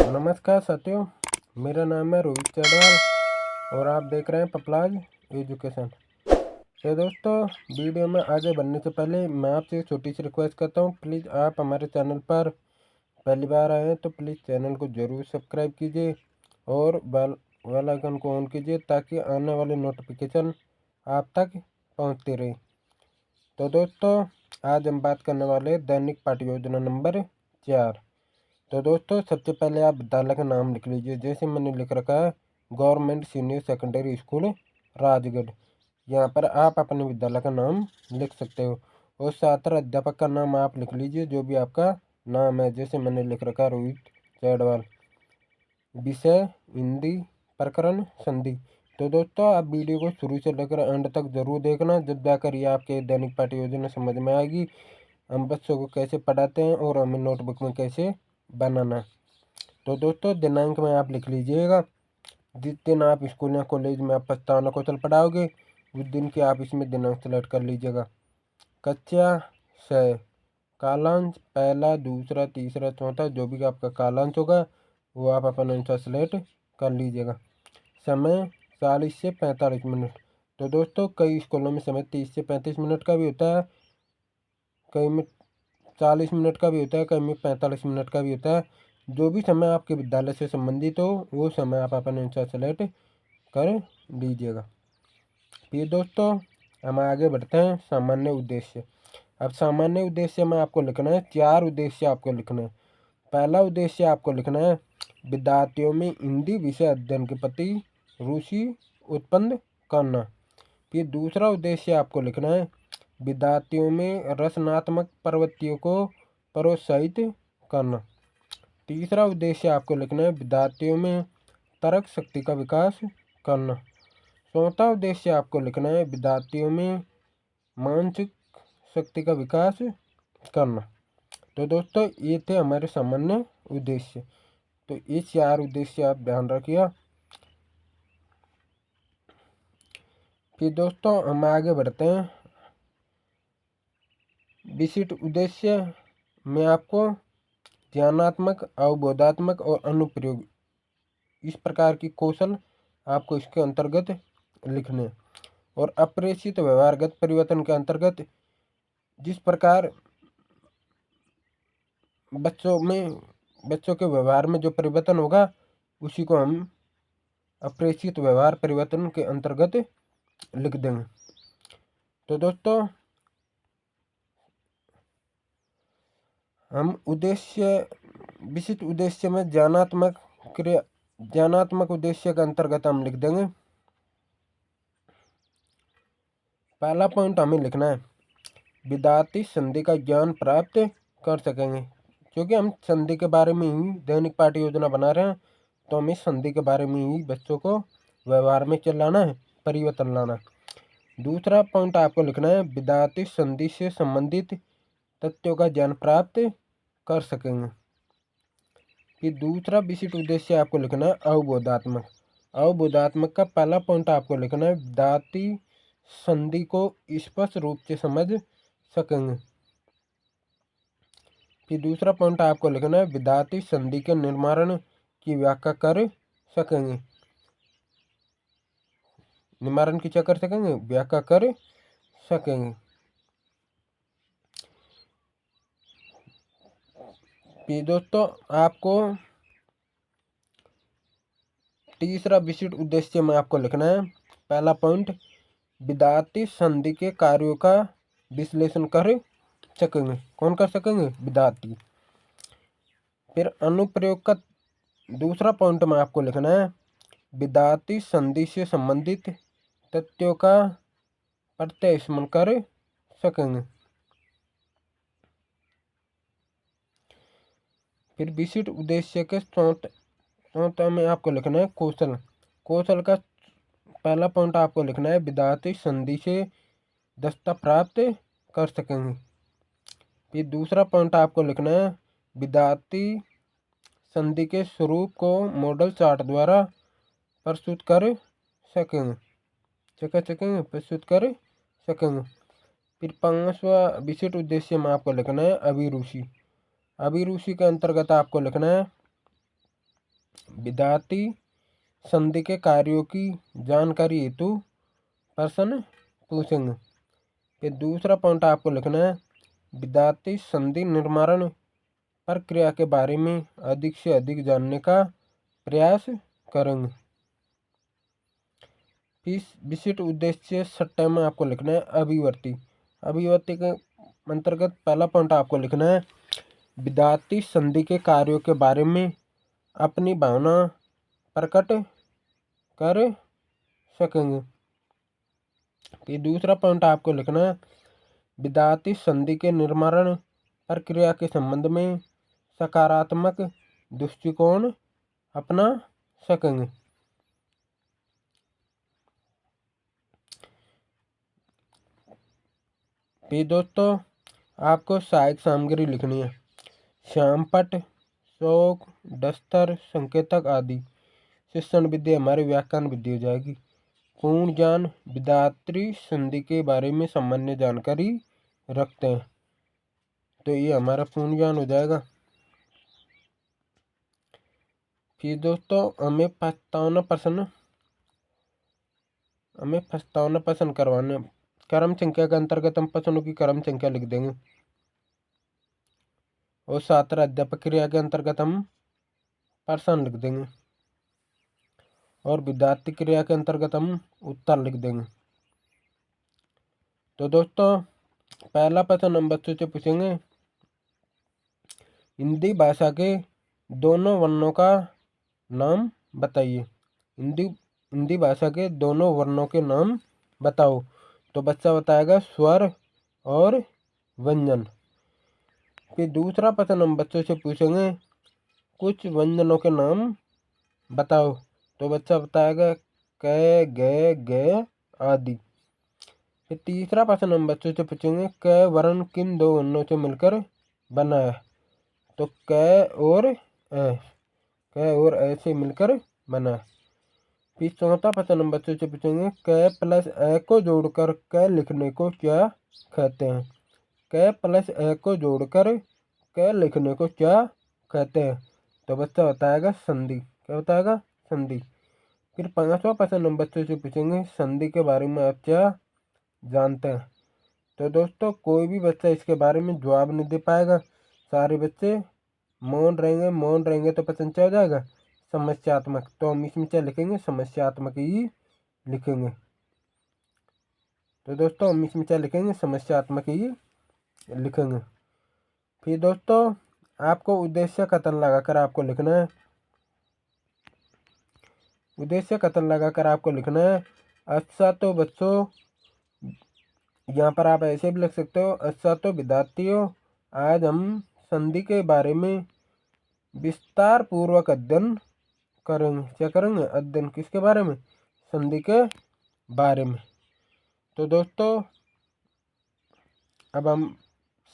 नमस्कार साथियों, मेरा नाम है रोहित चढ़वाल और आप देख रहे हैं पपलाज एजुकेशन। तो दोस्तों, वीडियो में आगे बढ़ने से पहले मैं आपसे एक छोटी सी रिक्वेस्ट करता हूँ। प्लीज़ आप हमारे चैनल पर पहली बार आए हैं तो प्लीज़ चैनल को ज़रूर सब्सक्राइब कीजिए और बेल आइकन को ऑन कीजिए ताकि आने वाले नोटिफिकेशन आप तक पहुँचती रहे। तो दोस्तों, आज हम बात करने वाले हैं दैनिक पाठ्य योजना नंबर 4। तो दोस्तों, सबसे पहले आप विद्यालय का नाम लिख लीजिए। जैसे मैंने लिख रखा है government senior secondary school Rajgarh. यहाँ पर आप अपने विद्यालय का नाम लिख सकते हो और छात्र अध्यापक का नाम आप लिख लीजिए, जो भी आपका नाम है। जैसे मैंने लिख रखा है रोहित चैडवाल। विषय हिंदी, प्रकरण संधि। तो दोस्तों, आप वीडियो को शुरू से लेकर एंड तक जरूर देखना, जब जाकर ये आपके दैनिक पाठ्य योजना समझ में आएगी। हम बच्चों को कैसे पढ़ाते हैं और हमें नोटबुक में कैसे बनाना। तो दोस्तों, दिनांक में आप लिख लीजिएगा। जिस दिन आप स्कूल या कॉलेज में आप प्रस्तावना कौशल पढ़ाओगे उस दिन की आप इसमें दिनांक सेलेक्ट कर लीजिएगा। कक्षा 6 कालांश पहला, दूसरा, तीसरा, चौथा, जो भी आपका कालांश होगा वो आप अपने अनुसार सेलेक्ट कर लीजिएगा। समय 40 से 45 मिनट। तो दोस्तों, कई स्कूलों में समय 30 से 35 मिनट का भी होता है, कई में 40 मिनट का भी होता है, कई में 45 मिनट का भी होता है। जो भी समय आपके विद्यालय से संबंधित हो वो समय आप अपने अनुसार सेलेक्ट कर लीजिएगा। फिर दोस्तों, हम आगे बढ़ते हैं सामान्य उद्देश्य। अब सामान्य उद्देश्य में आपको लिखना है 4 उद्देश्य आपको लिखना है। पहला उद्देश्य आपको लिखना है विद्यार्थियों में हिंदी विषय अध्ययन के प्रति रुचि उत्पन्न करना। फिर दूसरा उद्देश्य आपको लिखना है विद्यार्थियों में रचनात्मक प्रवृत्तियों को प्रोत्साहित करना। तीसरा उद्देश्य आपको लिखना है विद्यार्थियों में तर्क शक्ति का विकास करना। चौथा उद्देश्य आपको लिखना है विद्यार्थियों में मानसिक शक्ति का विकास करना। तो दोस्तों, ये थे हमारे सामान्य उद्देश्य। तो ये 4 उद्देश्य आप ध्यान रखिए। फिर दोस्तों, हम आगे बढ़ते हैं। विशिष्ट उद्देश्य में आपको ज्ञानात्मक, अवबोधात्मक और अनुप्रयोग इस प्रकार की कौशल आपको इसके अंतर्गत लिखने। और अप्रेषित व्यवहारगत परिवर्तन के अंतर्गत जिस प्रकार बच्चों के व्यवहार में जो परिवर्तन होगा उसी को हम अप्रेषित व्यवहार परिवर्तन के अंतर्गत लिख देंगे। तो दोस्तों, हम विशिष्ट उद्देश्य में ज्ञानात्मक उद्देश्य के अंतर्गत हम लिख देंगे। पहला पॉइंट हमें लिखना है विद्यार्थी संधि का ज्ञान प्राप्त कर सकेंगे। क्योंकि हम संधि के बारे में ही दैनिक पाठ्य योजना बना रहे हैं, तो हमें संधि के बारे में ही बच्चों को व्यवहार में चलाना है, परिवर्तन लाना है। दूसरा पॉइंट आपको लिखना है विद्यार्थी संधि से संबंधित तथ्यों का ज्ञान प्राप्त कर सकेंगे। फिर दूसरा विशिष्ट उद्देश्य आपको लिखना है अवबोधात्मक। अवबोधात्मक का पहला पॉइंट आपको लिखना है विद्यार्थी संधि को स्पष्ट रूप से समझ सकेंगे। फिर दूसरा पॉइंट आपको लिखना है विद्यार्थी संधि के निर्माण की व्याख्या कर सकेंगे। निवारण की क्या कर सकेंगे? व्याख्या कर सकेंगे। फिर दोस्तों, आपको तीसरा विशिष्ट उद्देश्य में आपको लिखना है पहला पॉइंट विद्यार्थी संधि के कार्यों का विश्लेषण कर सकेंगे। कौन कर सकेंगे? विद्यार्थी। फिर अनुप्रयोग का दूसरा पॉइंट में आपको लिखना है विद्यार्थी संधि से संबंधित तथ्यों का प्रत्यास्मरण कर सकेंगे। फिर विशिष्ट उद्देश्य के चौथा में आपको लिखना है कौशल। कौशल का पहला पॉइंट आपको लिखना है विद्यार्थी संधि से दक्षता प्राप्त कर सकेंगे। फिर दूसरा पॉइंट आपको लिखना है विद्यार्थी संधि के स्वरूप को मॉडल चार्ट द्वारा प्रस्तुत कर सकेंगे। प्रस्तुत कर सकेंगे। फिर 5वां विशिष्ट उद्देश्य में आपको लिखना है अभिरुचि। अभिरुचि के अंतर्गत आपको लिखना है विद्यार्थी संधि के कार्यों की जानकारी हेतु प्रश्न पूछेंगे। फिर दूसरा पॉइंट आपको लिखना है, विद्यार्थी संधि निर्माण प्रक्रिया के बारे में अधिक से अधिक जानने का प्रयास करेंगे। फिर विशिष्ट उद्देश्य सट्टा में आपको लिखना है अभिवर्ती। अभिवर्ती के अंतर्गत पहला पॉइंट आपको लिखना है, विद्यार्थी संधि के कार्यों के बारे में अपनी भावना प्रकट कर सकेंगे। फिर दूसरा पॉइंट आपको लिखना है, विद्यार्थी संधि के निर्माण प्रक्रिया के संबंध में सकारात्मक दृष्टिकोण अपना सकेंगे। फिर दोस्तों आपको सहायक सामग्री लिखनी है, श्यामपट, चौक, दस्तर, संकेतक आदि। शिक्षण विधि हमारी व्याकरण विधि हो जाएगी। पूर्ण ज्ञान, विद्यार्थी संधि के बारे में सामान्य जानकारी रखते हैं, तो ये हमारा पूर्ण ज्ञान हो जाएगा। फिर दोस्तों हमें प्रस्तावना प्रश्न करवाने, क्रम संख्या के अंतर्गत हम प्रश्नों की क्रम संख्या लिख देंगे और छात्र अध्यापक क्रिया के अंतर्गत हम प्रश्न लिख देंगे और विद्यार्थी क्रिया के अंतर्गत हम उत्तर लिख देंगे। तो दोस्तों पहला प्रश्न हम बच्चों से पूछेंगे, हिंदी भाषा के दोनों वर्णों का नाम बताइए। हिंदी भाषा के दोनों वर्णों के नाम बताओ। तो बच्चा बताएगा स्वर और व्यंजन। फिर दूसरा प्रश्न हम बच्चों से पूछेंगे, कुछ व्यंजनों के नाम बताओ। तो बच्चा बताएगा क, ग, ग आदि। फिर तीसरा प्रश्न हम बच्चों से पूछेंगे, क वर्ण किन दो वर्णों से मिलकर बना है। तो क और ए से मिलकर बना है। फिर चौथा प्रश्न हम बच्चों से पूछेंगे, क प्लस ए को जोड़कर क लिखने को क्या कहते हैं। क प्लस ए को जोड़कर क लिखने को क्या कहते हैं। तो बच्चा बताएगा संधि। क्या बताएगा? संधि। फिर पांचवा प्रश्न हम बच्चों से पूछेंगे, संधि के बारे में आप क्या जानते हैं। तो दोस्तों कोई भी बच्चा इसके बारे में जवाब नहीं दे पाएगा, सारे बच्चे मौन रहेंगे तो प्रश्न क्या हो जाएगा? समस्यात्मक। तो हम इसमें क्या लिखेंगे? समस्यात्मक ही लिखेंगे। तो दोस्तों हम इसमें क्या लिखेंगे? समस्यात्मक ही लिखेंगे। फिर दोस्तों आपको उद्देश्य कथन लगाकर आपको लिखना है। उद्देश्य कथन लगाकर आपको लिखना है, अच्छा तो बच्चों, यहाँ पर आप ऐसे भी लिख सकते हो, अच्छा तो विद्यार्थियों, आज हम संधि के बारे में विस्तार पूर्वक अध्ययन करेंगे। क्या करेंगे? अध्ययन किसके बारे में? संधि के बारे में। तो दोस्तों अब हम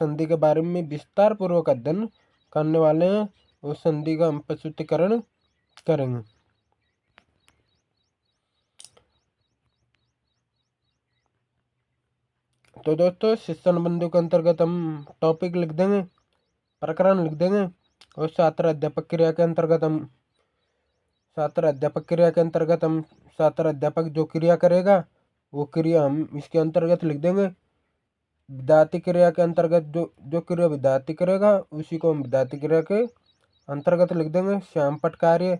संधि के बारे में विस्तार पूर्वक अध्ययन करने वाले हैं और संधि का हम प्रस्तुतिकरण करेंगे। तो दोस्तों शिक्षण बिंदु के अंतर्गत हम टॉपिक लिख देंगे, प्रकरण लिख देंगे और छात्र अध्यापक क्रिया के अंतर्गत हम छात्र अध्यापक जो क्रिया करेगा वो क्रिया हम इसके अंतर्गत लिख देंगे। विद्यार्थी क्रिया के अंतर्गत जो क्रिया विद्यार्थी करेगा उसी को हम विद्यार्थी क्रिया के अंतर्गत लिख देंगे। श्यामपट कार्य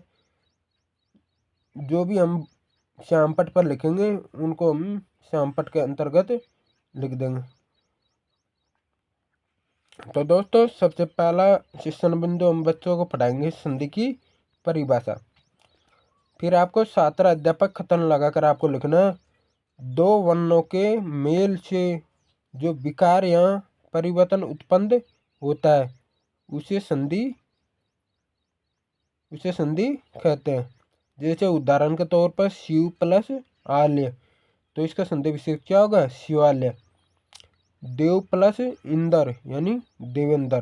जो भी हम श्यामपट पर लिखेंगे उनको हम श्यामपट के अंतर्गत लिख देंगे। तो दोस्तों सबसे पहला शिक्षण बिंदु हम बच्चों को पढ़ाएंगे संधि की परिभाषा। फिर आपको छात्र अध्यापक कथन लगाकर आपको लिखना है, दो वर्णों के मेल से जो विकार या परिवर्तन उत्पन्न होता है उसे संधि कहते हैं। जैसे उदाहरण के तौर पर शिव प्लस आल्य, तो इसका संधि विशेष क्या होगा? शिवालय। देव प्लस इंद्र यानी देवेंद्र,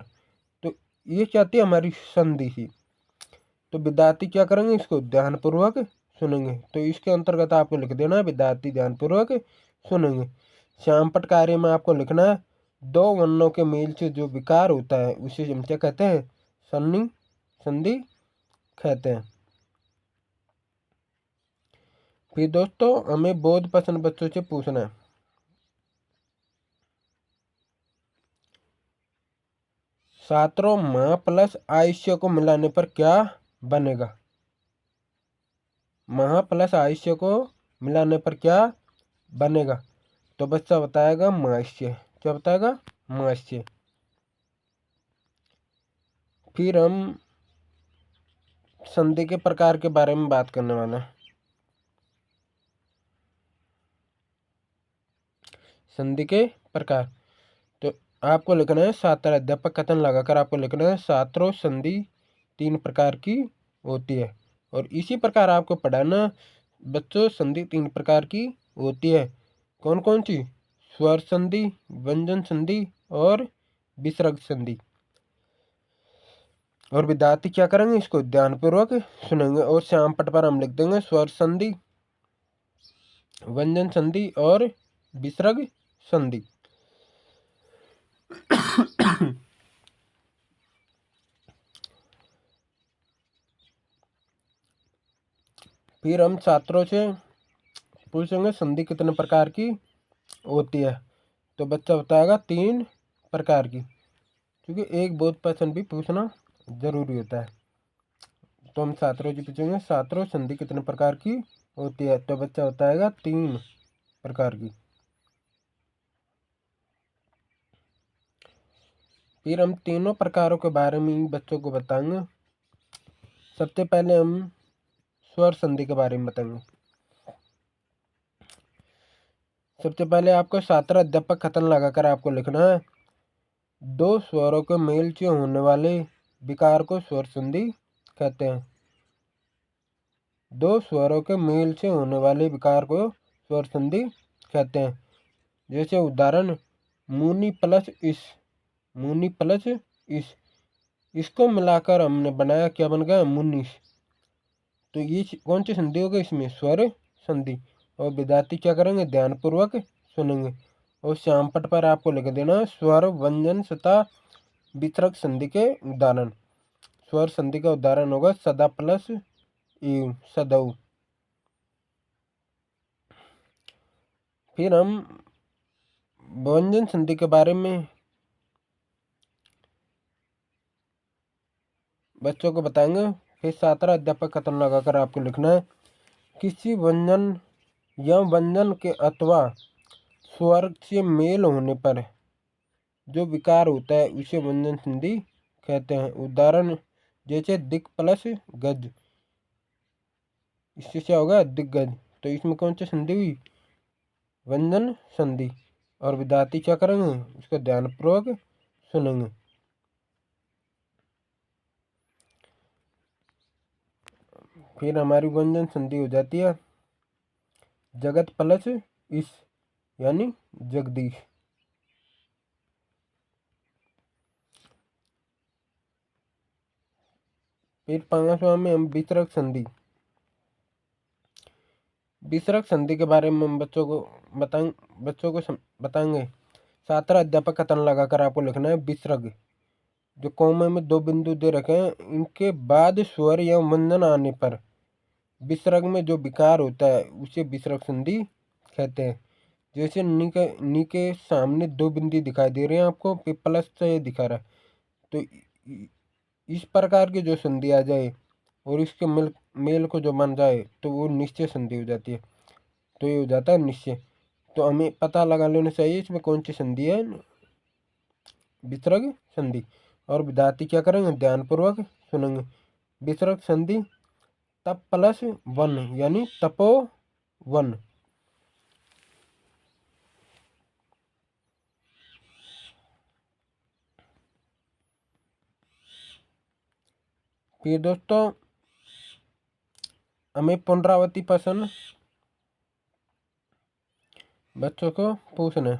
तो ये चाहती है हमारी संधि ही। तो विद्यार्थी क्या करेंगे? इसको ध्यानपूर्वक सुनेंगे। तो इसके अंतर्गत आपको लिख देना है, विद्यार्थी ध्यानपूर्वक सुनेंगे। श्यामपट कार्य में आपको लिखना है, दो वर्णों के मेल से जो विकार होता है उसे हम क्या कहते हैं? संधि कहते हैं। फिर दोस्तों हमें बोध प्रश्न बच्चों से पूछना है। सातरों माह प्लस आयुष्य को मिलाने पर क्या बनेगा? माह प्लस आयुष्य को मिलाने पर क्या बनेगा? तो बच्चा बताएगा मास्य। क्या बताएगा? मास्य। फिर हम संधि के प्रकार के बारे में बात करने वाले हैं। संधि के प्रकार तो आपको लिखना है सातर अध्यापक कथन लगाकर आपको लिखना है सातरों संधि 3 प्रकार की होती है। और इसी प्रकार आपको पढ़ाना बच्चों संधि 3 प्रकार की होती है। कौन कौन सी? स्वर संधि, व्यंजन संधि और विसर्ग संधि। और विद्यार्थी क्या करेंगे? इसको ध्यानपूर्वक सुनेंगे और श्याम पट पर हम लिख देंगे स्वर संधि, व्यंजन संधि और विसर्ग संधि। फिर हम छात्रों से पूछेंगे संधि कितने प्रकार की होती है। तो बच्चा बताएगा 3 प्रकार की, क्योंकि एक बोध प्रश्न भी पूछना जरूरी होता है। तो हम छात्रों से पूछेंगे छात्रों संधि कितने प्रकार की होती है। तो बच्चा बताएगा 3 प्रकार की। फिर हम तीनों प्रकारों के बारे में बच्चों को बताएंगे। सबसे पहले हम स्वर संधि के बारे में बताएंगे। सबसे पहले आपको छात्र अध्यापक कथन लगाकर आपको लिखना है 2 स्वरों के मेल से होने वाले विकार को स्वर संधि कहते हैं। 2 स्वरों के मेल से होने वाले विकार को स्वर संधि कहते हैं। जैसे उदाहरण मुनि प्लस इस, मुनि प्लस इस, इसको मिलाकर हमने बनाया क्या बन गया? मुनिस। तो ये कौन सी संधि होगी? इसमें स्वर संधि। और विद्यार्थी क्या करेंगे? ध्यानपूर्वक सुनेंगे और श्याम पट पर आपको लिख देना स्वर, व्यंजन तथा विसर्ग संधि के उदाहरण। स्वर संधि का उदाहरण होगा सदा प्लस यू, सदऊ। फिर हम व्यंजन संधि के बारे में बच्चों को बताएंगे। फिर छात्र अध्यापक कथन लगाकर आपको लिखना है किसी व्यंजन या व्यंजन के अथवा स्वर से मेल होने पर जो विकार होता है उसे व्यंजन संधि कहते हैं। उदाहरण जैसे दिक् प्लस गज, इससे क्या होगा? दिग्गज। तो इसमें कौन सी संधि हुई? व्यंजन संधि। और विद्यार्थी क्या करेंगे? इसको ध्यानपूर्वक सुनेंगे। फिर हमारी व्यंजन संधि हो जाती है जगत प्लस इस, यानी जगदीश। फिर 5वां में हम विसर्ग संधि। विसर्ग संधि के बारे में हम बच्चों को बताएंगे। छात्र अध्यापक कथन लगाकर आपको लिखना है विसर्ग। जो कॉमा में 2 बिंदु दे रखे हैं इनके बाद स्वर या व्यंजन आने पर विसर्ग में जो विकार होता है उसे विसर्ग संधि कहते हैं। जैसे नी के सामने 2 बिंदु दिखाई दे रहे हैं आपको, प्लस से दिखा रहा है। तो इस प्रकार की जो संधि आ जाए और इसके मेल को जो बन जाए तो वो निश्चय संधि हो जाती है। तो ये हो जाता है निश्चय। तो हमें पता लगा लेना चाहिए इसमें कौन सी संधि है? विसर्ग संधि। और विद्यार्थी क्या करेंगे? ध्यानपूर्वक सुनेंगे। विसर्ग संधि तप प्लस वन, यानी तपोवन। फिर दोस्तों हमें पुनरावृत्ति प्रश्न बच्चों को पूछना है।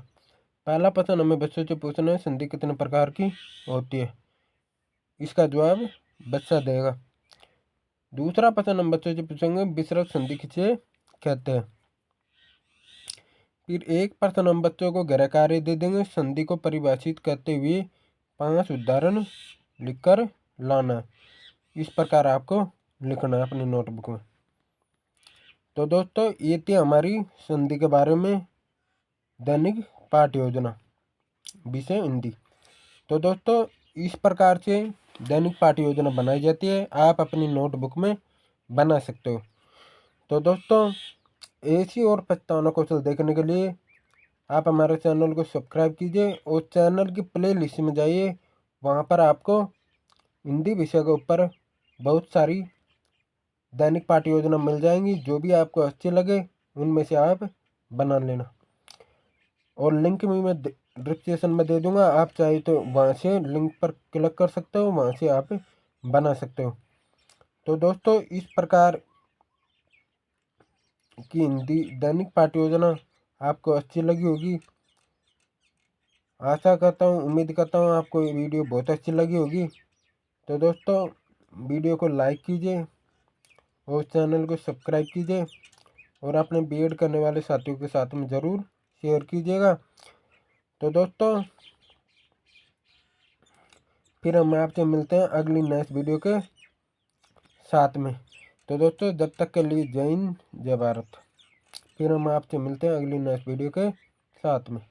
पहला प्रश्न हमें बच्चों से पूछना है संधि कितने प्रकार की होती है। इसका जवाब बच्चा देगा। दूसरा प्रश्न हम बच्चों से पूछेंगे विसर्ग संधि किसे कहते हैं। फिर एक प्रश्न हम बच्चों को गृह कार्य दे देंगे संधि को परिभाषित करते हुए 5 उदाहरण लिखकर लाना। इस प्रकार आपको लिखना है अपनी नोटबुक में। तो दोस्तों ये थी हमारी संधि के बारे में, दैनिक पाठ योजना, विषय हिंदी। तो दोस्तों इस प्रकार से दैनिक पाठ योजना बनाई जाती है, आप अपनी नोटबुक में बना सकते हो। तो दोस्तों ऐसी और प्रस्तावना कौशल देखने के लिए आप हमारे चैनल को सब्सक्राइब कीजिए और चैनल की प्ले लिस्ट में जाइए। वहाँ पर आपको हिंदी विषय के ऊपर बहुत सारी दैनिक पाठ योजना मिल जाएंगी, जो भी आपको अच्छी लगे उनमें से आप बना लेना। और लिंक भी मैं डिस्क्रिप्शन में दे दूंगा, आप चाहे तो वहाँ से लिंक पर क्लिक कर सकते हो, वहाँ से आप बना सकते हो। तो दोस्तों इस प्रकार की हिंदी दैनिक पाठ योजना आपको अच्छी लगी होगी, आशा करता हूँ, उम्मीद करता हूँ आपको ये वीडियो बहुत अच्छी लगी होगी। तो दोस्तों वीडियो को लाइक कीजिए और चैनल को सब्सक्राइब कीजिए और अपने बीएड करने वाले साथियों के साथ में ज़रूर शेयर कीजिएगा। तो दोस्तों फिर हम आपसे मिलते हैं अगली नेक्स्ट वीडियो के साथ में। तो दोस्तों जब तक के लिए जय हिंद, जय भारत। फिर हम आपसे मिलते हैं अगली नेक्स्ट वीडियो के साथ में।